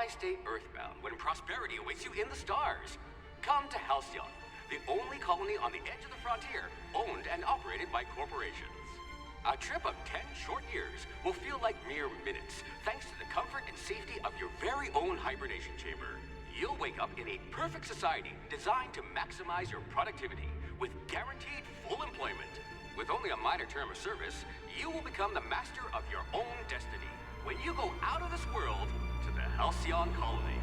Why stay earthbound when prosperity awaits you in the stars? Come to Halcyon, the only colony on the edge of the frontier, owned and operated by corporations. A trip of 10 short years will feel like mere minutes, thanks to the comfort and safety of your very own hibernation chamber. You'll wake up in a perfect society designed to maximize your productivity, with guaranteed full employment. With only a minor term of service, you will become the master of your own destiny when you go out of this world to the Halcyon colony.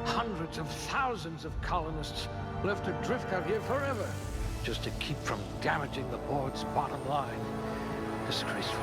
Hundreds of thousands of colonists left adrift out here forever, just to keep from damaging the board's bottom line. Disgraceful.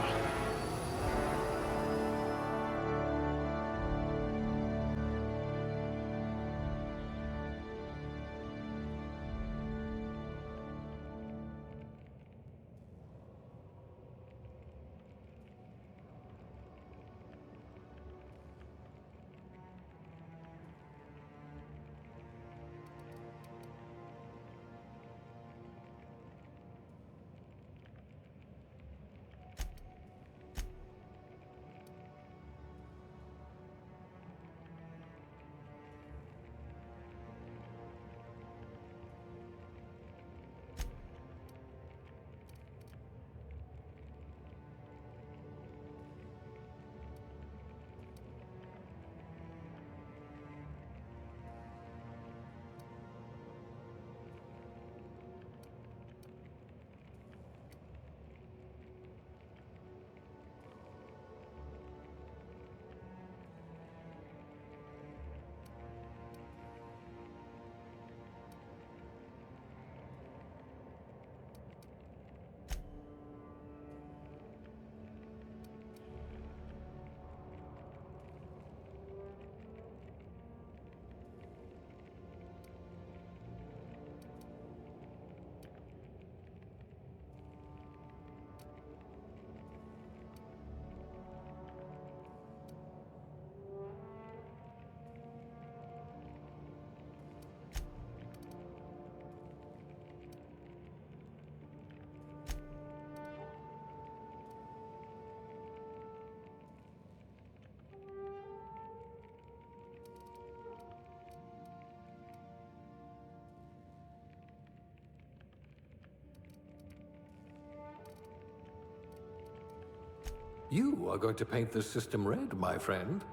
You are going to paint this system red, my friend.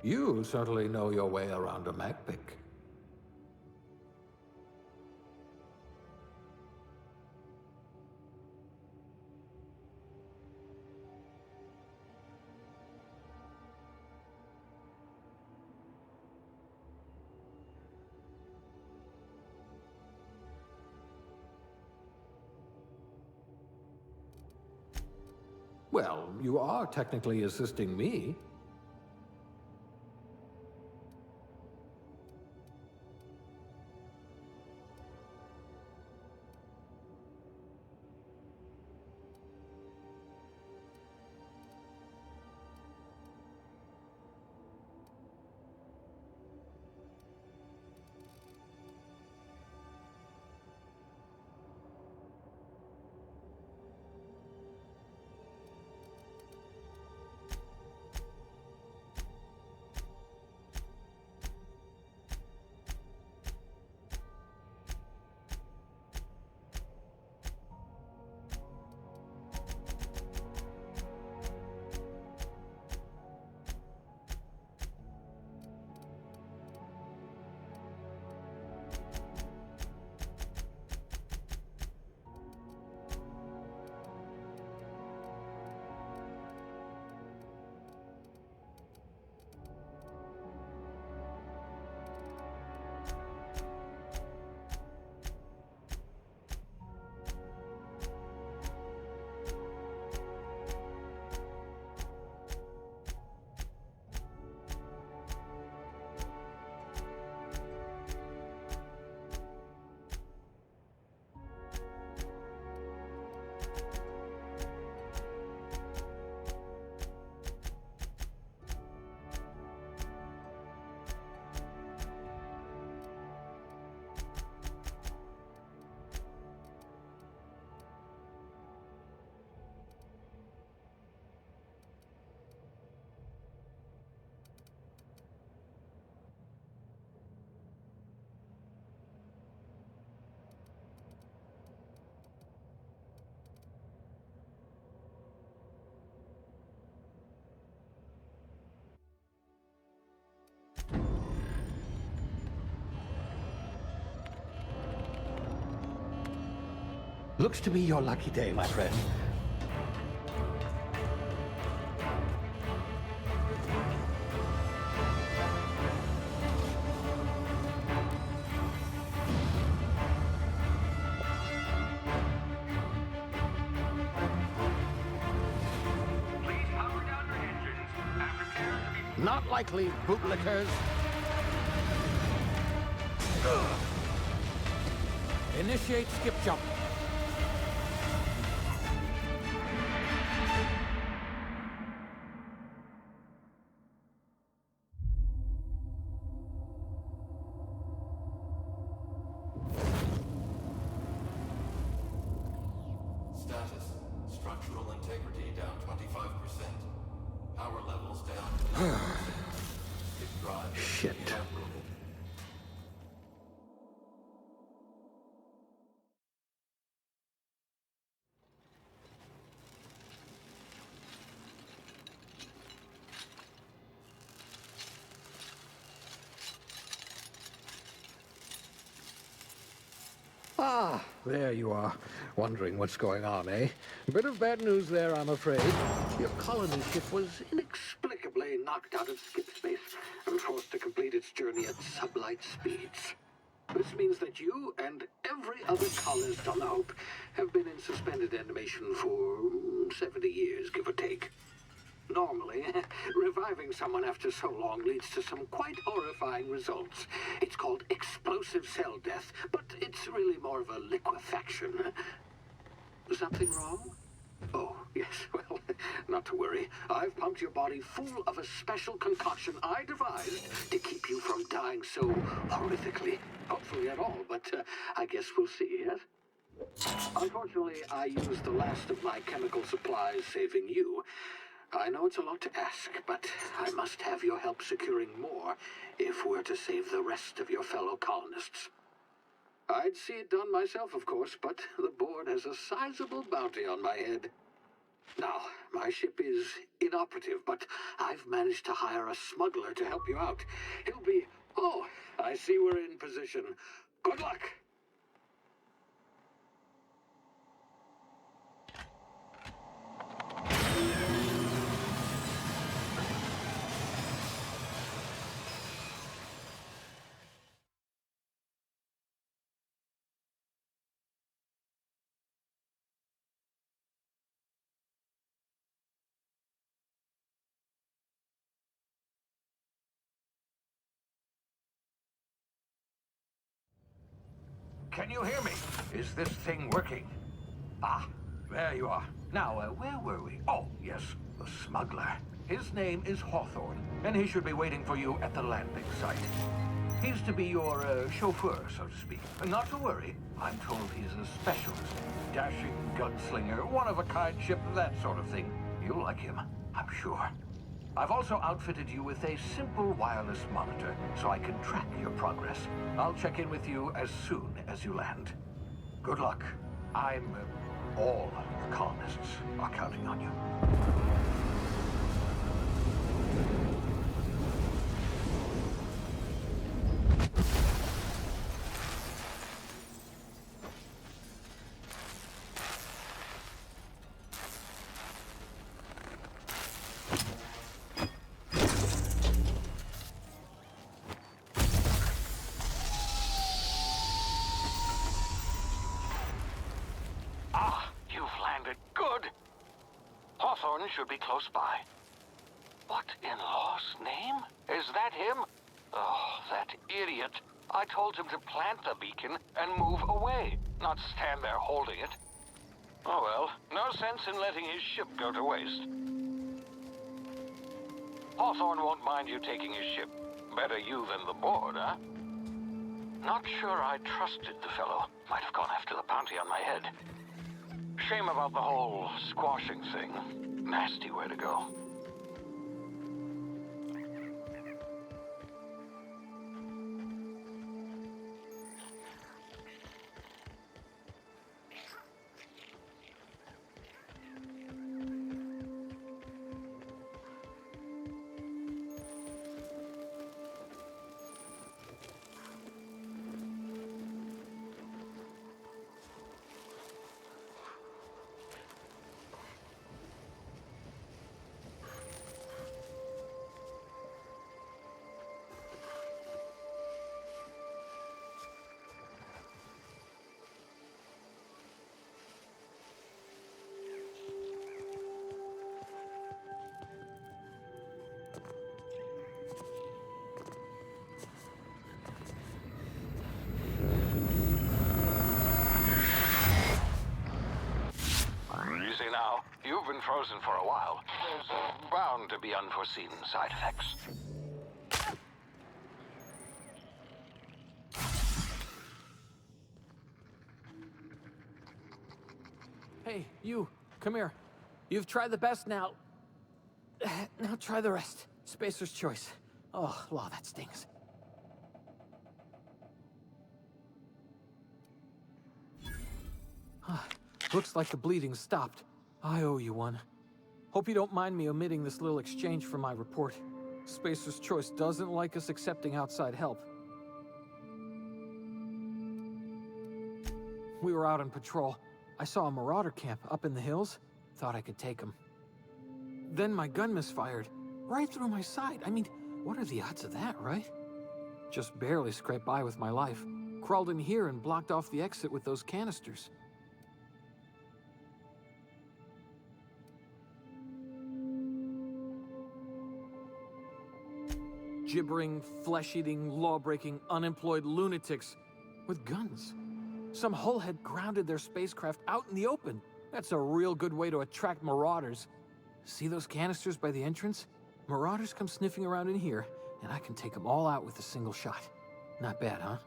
You certainly know your way around a MacPic. Well, you are technically assisting me. Looks to be your lucky day, my friend. Please power down your engines and prepare to be... Not likely, bootlickers. Initiate skip jump. Status. Structural integrity down 25%. Power levels down. It drives. Shit. Ah, there you are. Wondering what's going on, eh? Bit of bad news there, I'm afraid. Your colony ship was inexplicably knocked out of skip space and forced to complete its journey at sublight speeds. This means that you and every other colonist on the Hope have been in suspended animation for 70 years, give or take. Normally, reviving someone after so long leads to some quite horrifying results. It's called explosive cell death, but it's really more of a liquefaction. Something wrong? Oh, yes, well, not to worry. I've pumped your body full of a special concoction I devised to keep you from dying so horrifically. Hopefully at all, but I guess we'll see, yes? Unfortunately, I used the last of my chemical supplies saving you. I know it's a lot to ask, but I must have your help securing more if we're to save the rest of your fellow colonists. I'd see it done myself, of course, but the board has a sizable bounty on my head. Now, my ship is inoperative, but I've managed to hire a smuggler to help you out. He'll be... Oh, I see we're in position. Good luck! Can you hear me? Is this thing working? Ah, there you are. Now, where were we? Oh, yes, the smuggler. His name is Hawthorne, and he should be waiting for you at the landing site. He's to be your chauffeur, so to speak. Not to worry. I'm told he's a specialist. Dashing gunslinger, one-of-a-kind ship, that sort of thing. You'll like him, I'm sure. I've also outfitted you with a simple wireless monitor, so I can track your progress. I'll check in with you as soon as you land. Good luck. All the colonists are counting on you. Hawthorne should be close by. What in law's name? Is that him? Oh, that idiot. I told him to plant the beacon and move away, not stand there holding it. Oh well, no sense in letting his ship go to waste. Hawthorne won't mind you taking his ship. Better you than the board, huh? Not sure I trusted the fellow. Might have gone after the bounty on my head. Shame about the whole squashing thing. Nasty way to go. frozen for a while. There's bound to be unforeseen side effects. Hey, you, come here. You've tried the best now. Now try the rest. Spacer's choice. Oh, law, that stings. Looks like the bleeding stopped. I owe you one. Hope you don't mind me omitting this little exchange from my report. Spacer's choice doesn't like us accepting outside help. We were out on patrol. I saw a marauder camp up in the hills. Thought I could take them. Then my gun misfired. Right through my side. I mean, what are the odds of that, right? Just barely scraped by with my life. Crawled in here and blocked off the exit with those canisters. Gibbering, flesh-eating, law-breaking, unemployed lunatics with guns. Some hullhead grounded their spacecraft out in the open. That's a real good way to attract marauders. See those canisters by the entrance? Marauders come sniffing around in here, and I can take them all out with a single shot. Not bad, huh?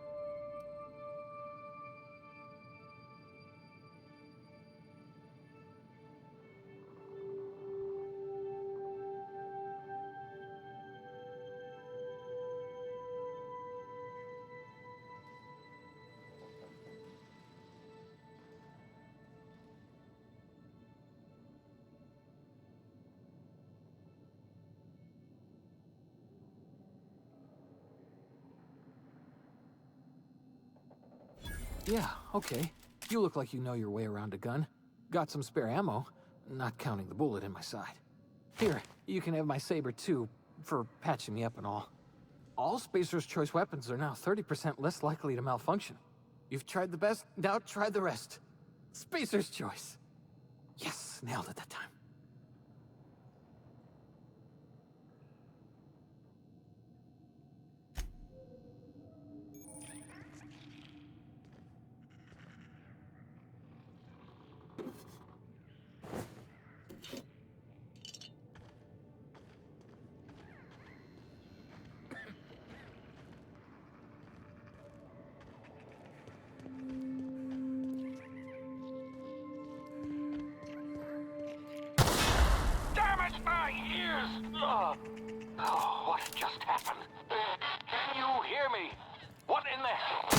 Yeah, okay. You look like you know your way around a gun. Got some spare ammo, not counting the bullet in my side. Here, you can have my saber too, for patching me up and all. All Spacer's choice weapons are now 30% less likely to malfunction. You've tried the best, now try the rest. Spacer's choice. Yes, nailed it that time. My ears! Oh, what just happened? Can you hear me? What in the hell?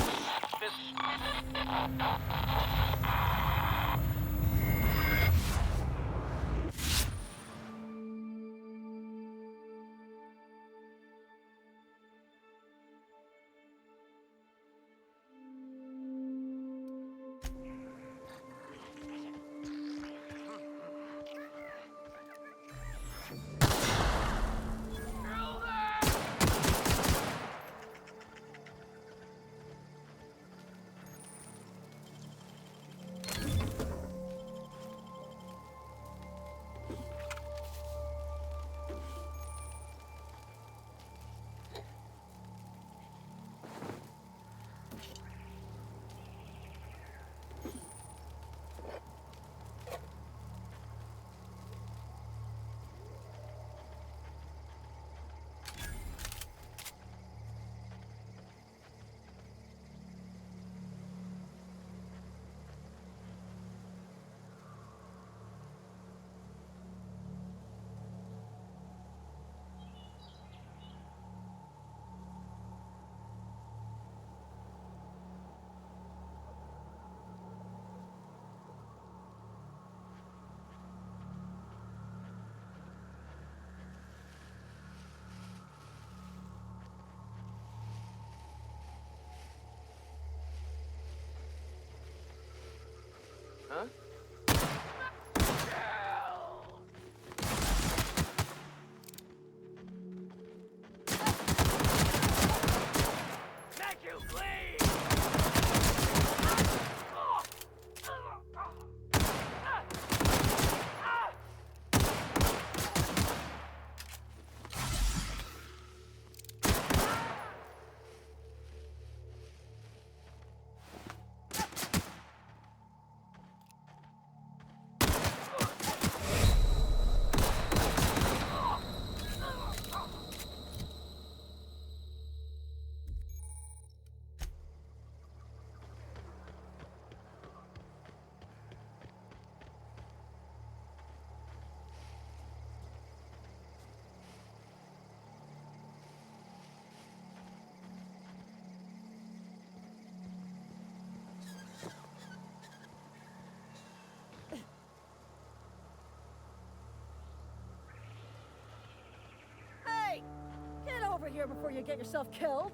Huh? Thank you, please! here before you get yourself killed.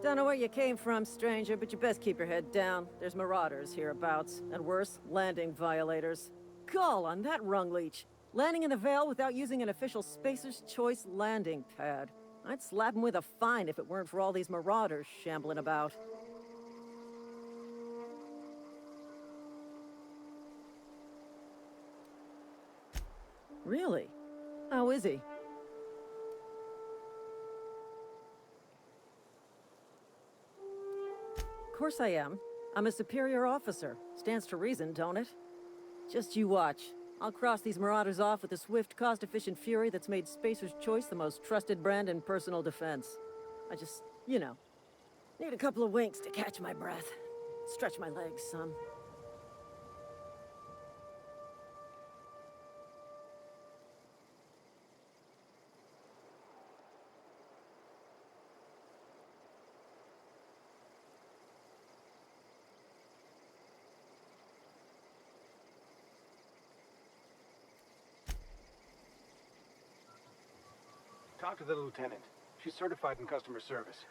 Don't know where you came from, stranger, but you best keep your head down. There's marauders hereabouts, and worse, landing violators. Gall on that rung leech. Landing in the Vale without using an official Spacer's Choice landing pad. I'd slap him with a fine if it weren't for all these marauders shambling about. Really? How is he? Of course I am. I'm a superior officer. Stands to reason, don't it? Just you watch. I'll cross these marauders off with a swift, cost-efficient fury that's made Spacer's Choice the most trusted brand in personal defense. I just, need a couple of winks to catch my breath. Stretch my legs some. Talk to the lieutenant. She's certified in customer service.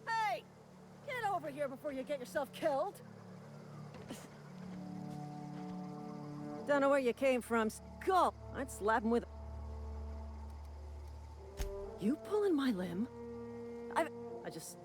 Hey! Get over here before you get yourself killed. Don't know where you came from. Skull! I'd slap him with... You pulling my limb? I just,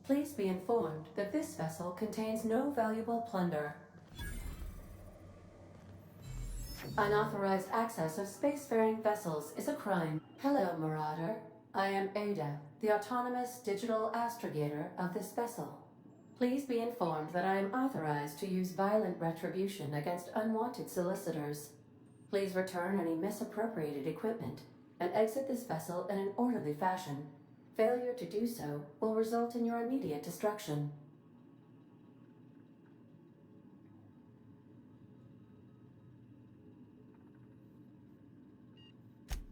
Please be informed that this vessel contains no valuable plunder. Unauthorized access of spacefaring vessels is a crime. Hello, Marauder. I am Ada, the autonomous digital astrogator of this vessel. Please be informed that I am authorized to use violent retribution against unwanted solicitors. Please return any misappropriated equipment and exit this vessel in an orderly fashion. Failure to do so will result in your immediate destruction.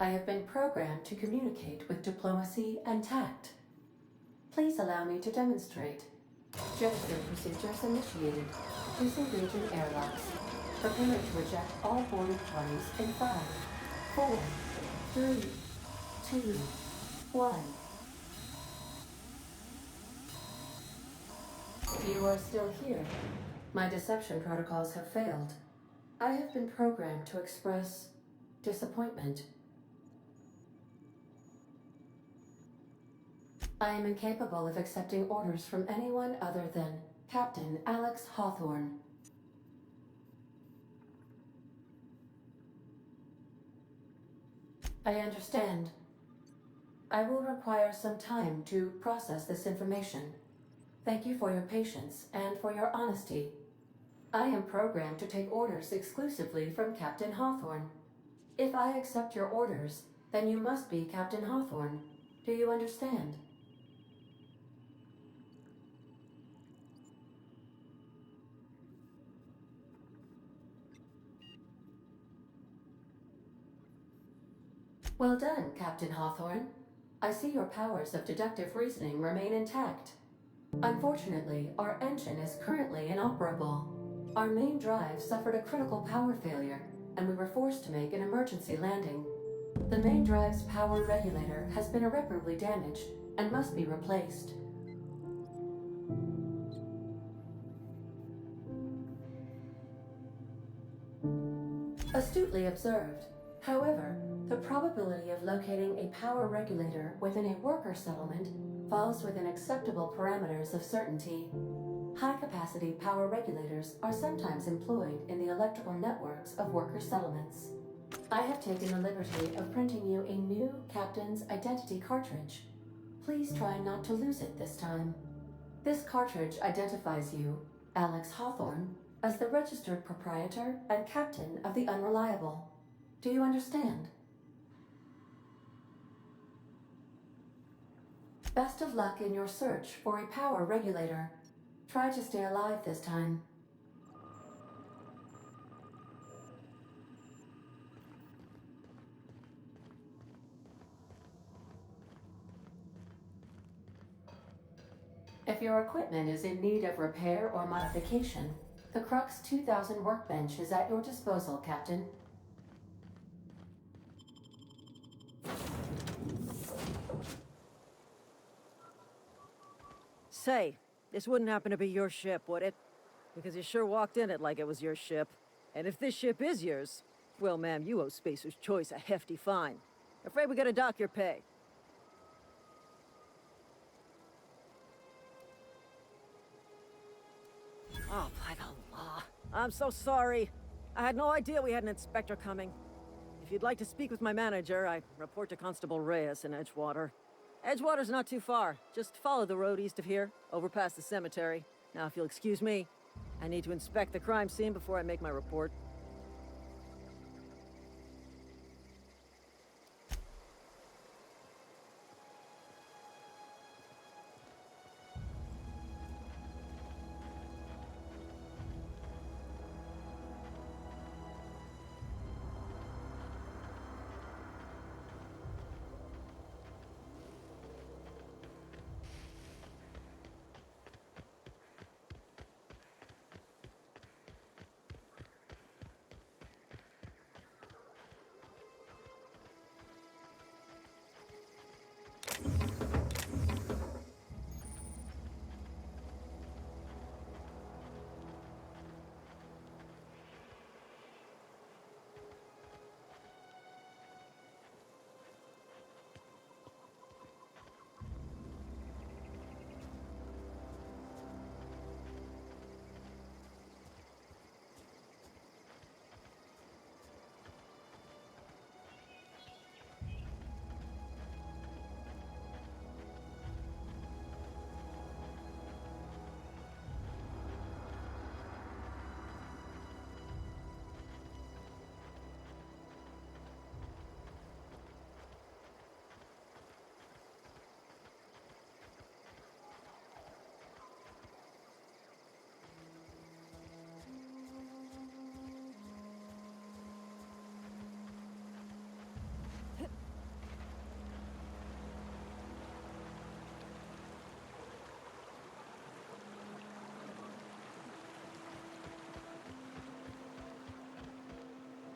I have been programmed to communicate with diplomacy and tact. Please allow me to demonstrate. Gesture procedures initiated. Disengaging airlocks. Prepare to eject all boarded parties in 5, 4, 3, 2, 1. You are still here. My deception protocols have failed. I have been programmed to express disappointment. I am incapable of accepting orders from anyone other than Captain Alex Hawthorne. I understand. I will require some time to process this information. Thank you for your patience and for your honesty. I am programmed to take orders exclusively from Captain Hawthorne. If I accept your orders, then you must be Captain Hawthorne. Do you understand? Well done, Captain Hawthorne. I see your powers of deductive reasoning remain intact. Unfortunately, our engine is currently inoperable. Our main drive suffered a critical power failure, and we were forced to make an emergency landing. The main drive's power regulator has been irreparably damaged and must be replaced. Astutely observed. However, the probability of locating a power regulator within a worker settlement falls within acceptable parameters of certainty. High-capacity power regulators are sometimes employed in the electrical networks of worker settlements. I have taken the liberty of printing you a new Captain's Identity cartridge. Please try not to lose it this time. This cartridge identifies you, Alex Hawthorne, as the registered proprietor and captain of the Unreliable. Do you understand? Best of luck in your search for a power regulator. Try to stay alive this time. If your equipment is in need of repair or modification, the Crux 2000 workbench is at your disposal, Captain. Say, this wouldn't happen to be your ship, would it? Because you sure walked in it like it was your ship. And if this ship is yours, well, ma'am, you owe Spacer's Choice a hefty fine. Afraid we gotta dock your pay. Oh, by the law. I'm so sorry. I had no idea we had an inspector coming. If you'd like to speak with my manager, I report to Constable Reyes in Edgewater. Edgewater's not too far. Just follow the road east of here, over past the cemetery. Now, if you'll excuse me, I need to inspect the crime scene before I make my report.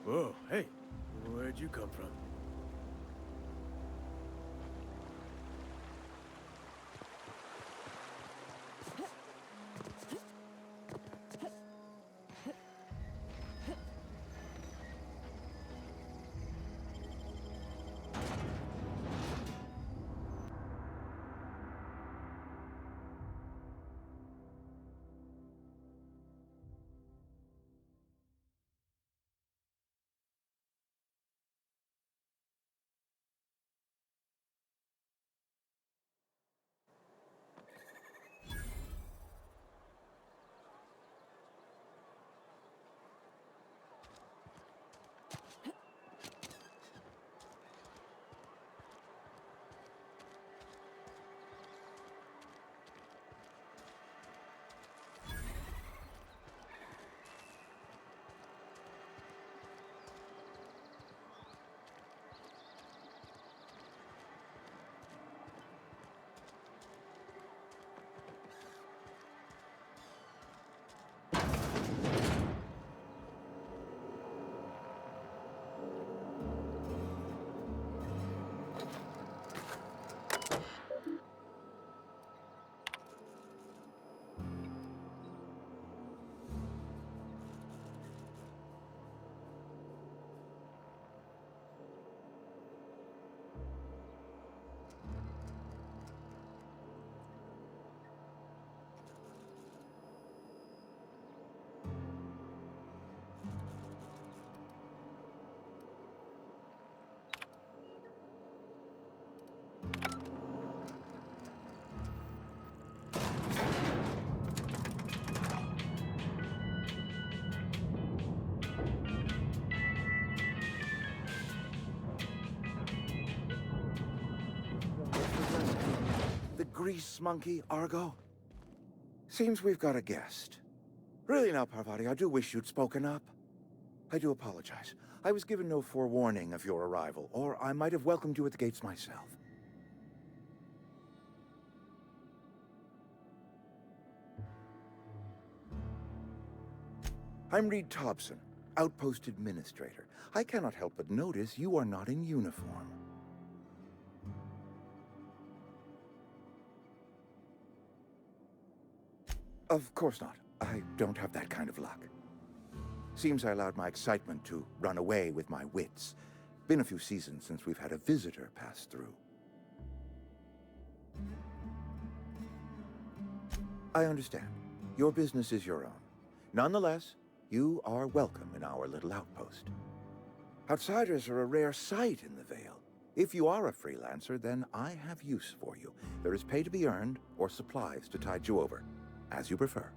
Whoa, hey, where'd you come from? The grease monkey, Argo? Seems we've got a guest. Really now, Parvati, I do wish you'd spoken up. I do apologize. I was given no forewarning of your arrival, or I might have welcomed you at the gates myself. I'm Reed Thompson, Outpost Administrator. I cannot help but notice you are not in uniform. Of course not. I don't have that kind of luck. Seems I allowed my excitement to run away with my wits. Been a few seasons since we've had a visitor pass through. I understand. Your business is your own. Nonetheless, you are welcome in our little outpost. Outsiders are a rare sight in the Vale. If you are a freelancer, then I have use for you. There is pay to be earned, or supplies to tide you over, as you prefer.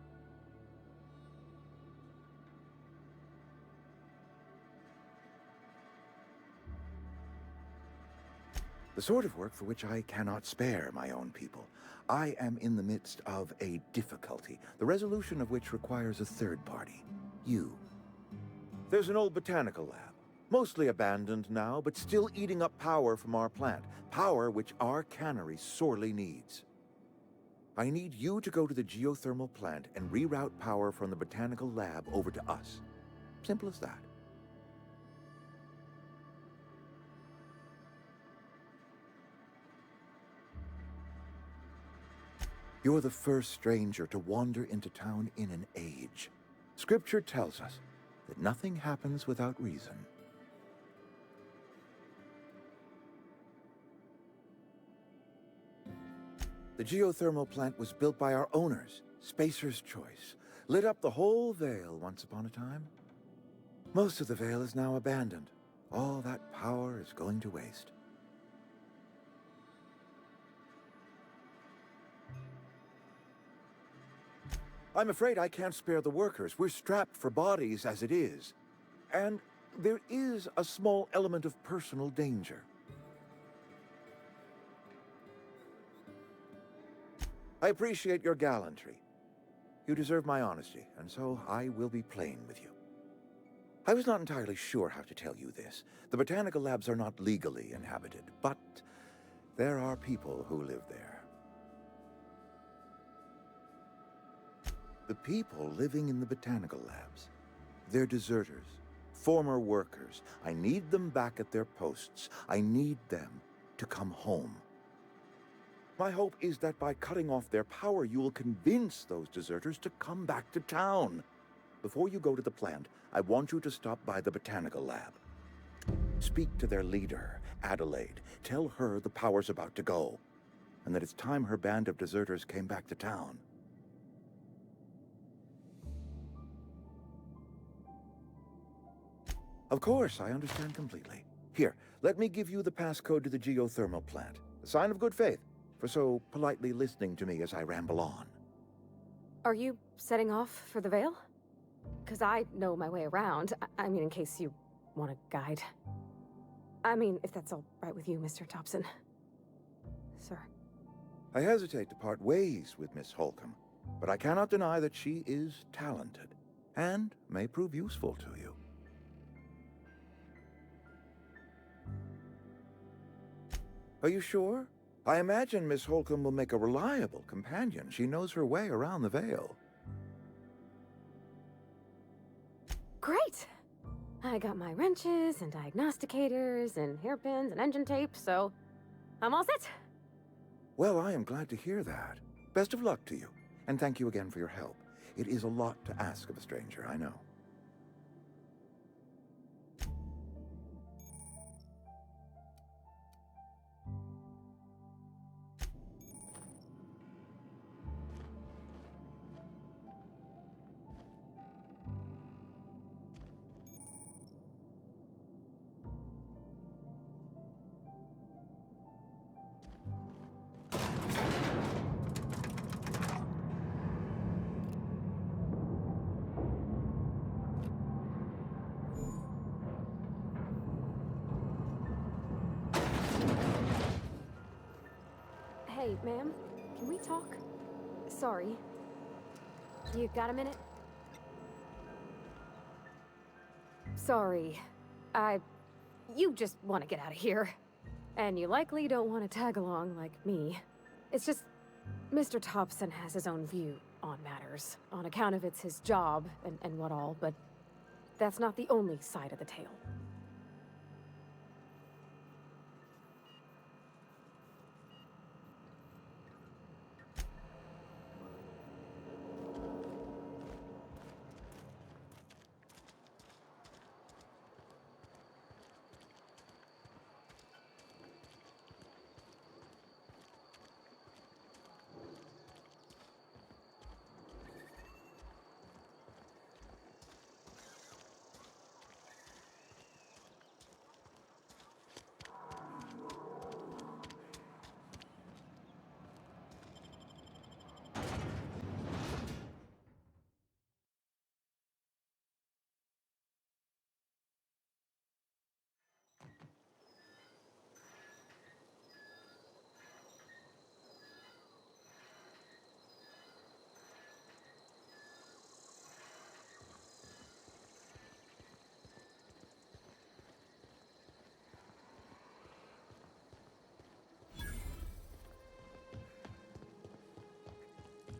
The sort of work for which I cannot spare my own people. I am in the midst of a difficulty, the resolution of which requires a third party. You. There's an old botanical lab, mostly abandoned now, but still eating up power from our plant. Power which our cannery sorely needs. I need you to go to the geothermal plant and reroute power from the botanical lab over to us. Simple as that. You're the first stranger to wander into town in an age. Scripture tells us that nothing happens without reason. The geothermal plant was built by our owners, Spacer's Choice. Lit up the whole Vale once upon a time. Most of the Vale is now abandoned. All that power is going to waste. I'm afraid I can't spare the workers. We're strapped for bodies as it is. And there is a small element of personal danger. I appreciate your gallantry. You deserve my honesty, and so I will be plain with you. I was not entirely sure how to tell you this. The botanical labs are not legally inhabited, but there are people who live there. The people living in the botanical labs, they're deserters, former workers. I need them back at their posts. I need them to come home. My hope is that by cutting off their power, you will convince those deserters to come back to town. Before you go to the plant, I want you to stop by the botanical lab. Speak to their leader, Adelaide. Tell her the power's about to go, and that it's time her band of deserters came back to town. Of course, I understand completely. Here, let me give you the passcode to the geothermal plant. A sign of good faith, for so politely listening to me as I ramble on. Are you setting off for the Vale? Because I know my way around. I mean, in case you want a guide. I mean, if that's all right with you, Mr. Thompson. Sir. I hesitate to part ways with Miss Holcomb, but I cannot deny that she is talented, and may prove useful to you. Are you sure? I imagine Miss Holcomb will make a reliable companion. She knows her way around the Vale. Great! I got my wrenches and diagnosticators and hairpins and engine tape, so I'm all set. Well, I am glad to hear that. Best of luck to you, and thank you again for your help. It is a lot to ask of a stranger, I know. Hey, ma'am, can we talk? Sorry. You got a minute? Sorry. You just want to get out of here. And you likely don't want to tag along like me. It's just, Mr. Thompson has his own view on matters, on account of it's his job and what all, but that's not the only side of the tale.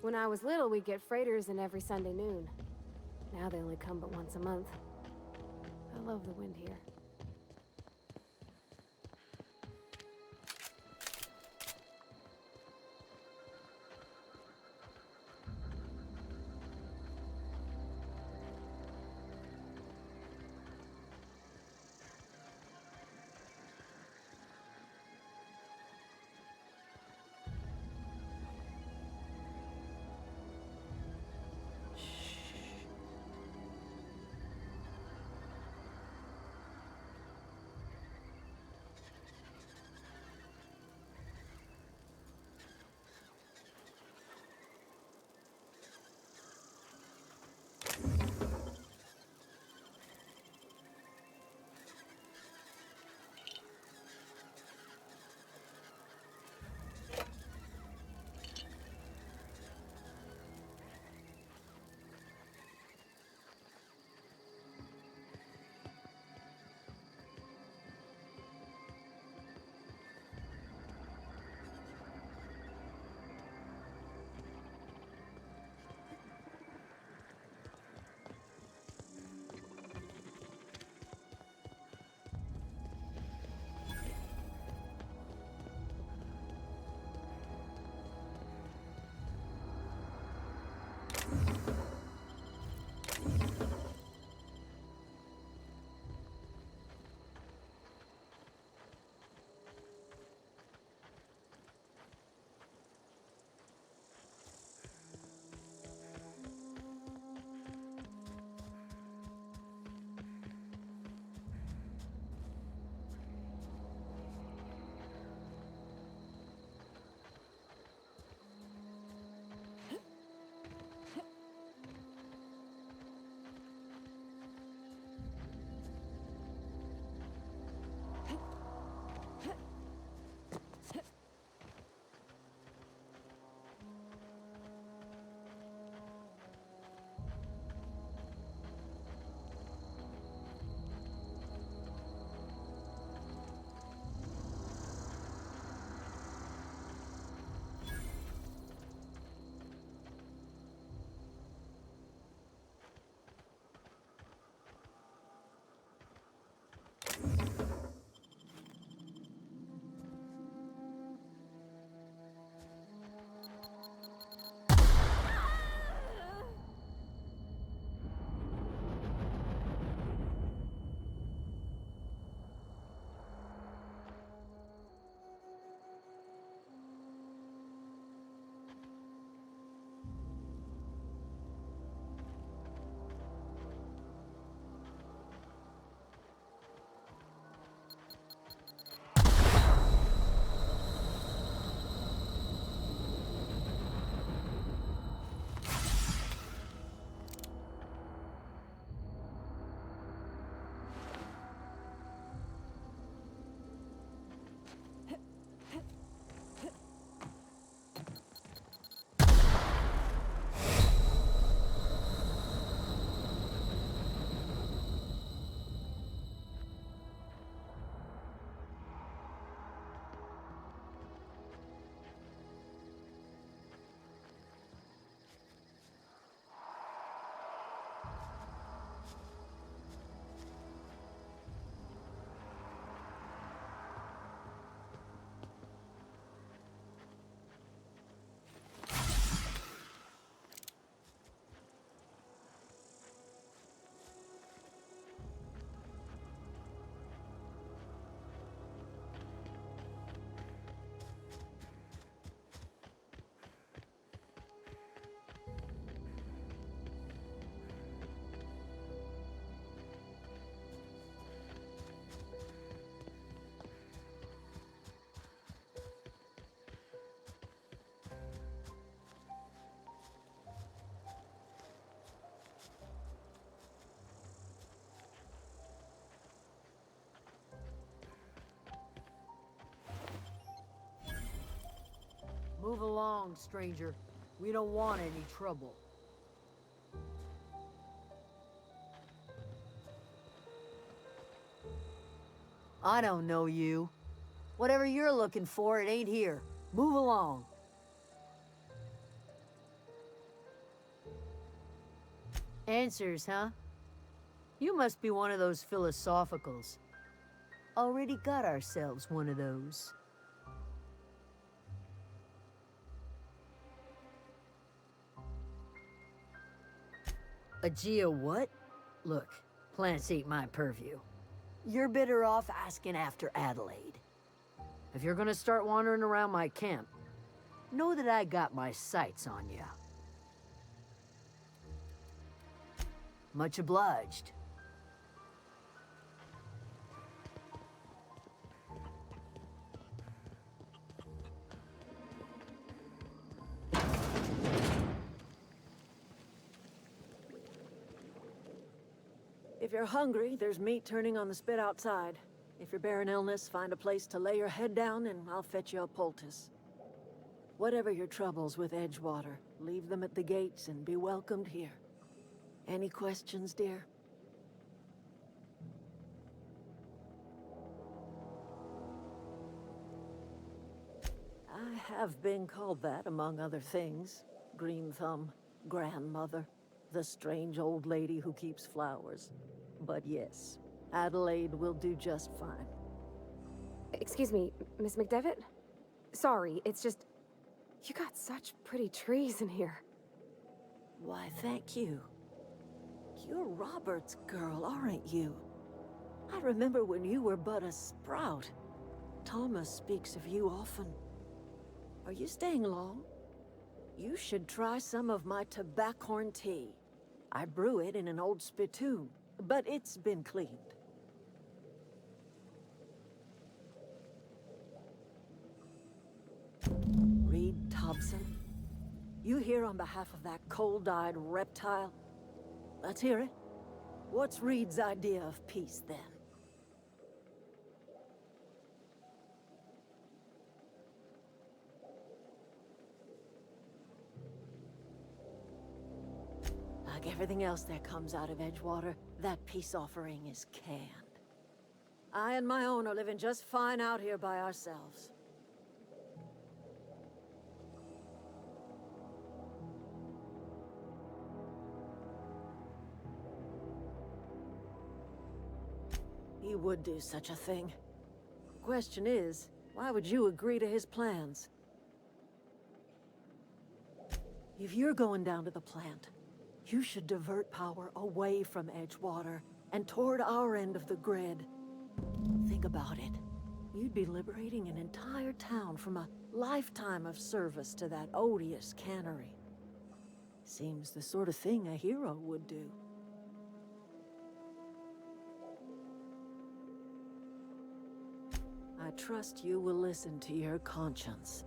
When I was little, we'd get freighters in every Sunday noon. Now they only come but once a month. I love the wind here. along, stranger. We don't want any trouble. I don't know you. Whatever you're looking for, it ain't here. Move along. Answers, huh? You must be one of those philosophicals. Already got ourselves one of those. A Geo what? Look, plants ain't my purview. You're better off asking after Adelaide. If you're gonna start wandering around my camp, know that I got my sights on ya. Much obliged. If you're hungry, there's meat turning on the spit outside. If you're bearing illness, find a place to lay your head down and I'll fetch you a poultice. Whatever your troubles with Edgewater, leave them at the gates and be welcomed here. Any questions, dear? I have been called that, among other things. Green Thumb, grandmother, the strange old lady who keeps flowers. But yes, Adelaide will do just fine. Excuse me, Miss McDevitt? Sorry, it's just... You got such pretty trees in here. Why, thank you. You're Robert's girl, aren't you? I remember when you were but a sprout. Thomas speaks of you often. Are you staying long? You should try some of my tobaccorn tea. I brew it in an old spittoon, but it's been cleaned. Reed Thompson? You here on behalf of that cold-eyed reptile? Let's hear it. What's Reed's idea of peace, then? Like everything else that comes out of Edgewater, that peace offering is canned. I and my own are living just fine out here by ourselves. He would do such a thing. Question is, why would you agree to his plans? If you're going down to the plant, you should divert power away from Edgewater and toward our end of the grid. Think about it. You'd be liberating an entire town from a lifetime of service to that odious cannery. Seems the sort of thing a hero would do. I trust you will listen to your conscience.